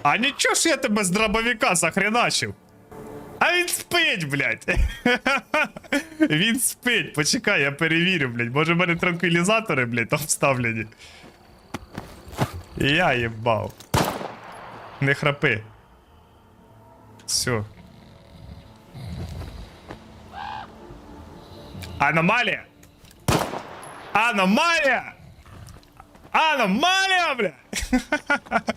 А нічого ж я тебе з дробовика захреначив. А він спить, блядь. Він спить. Почекай, я перевірю, блядь. Може в мене транквілізатори, блядь, там вставлені. Я їбав. Не храпи. Все. Аномалія! Аномалія! Аномалія, блядь!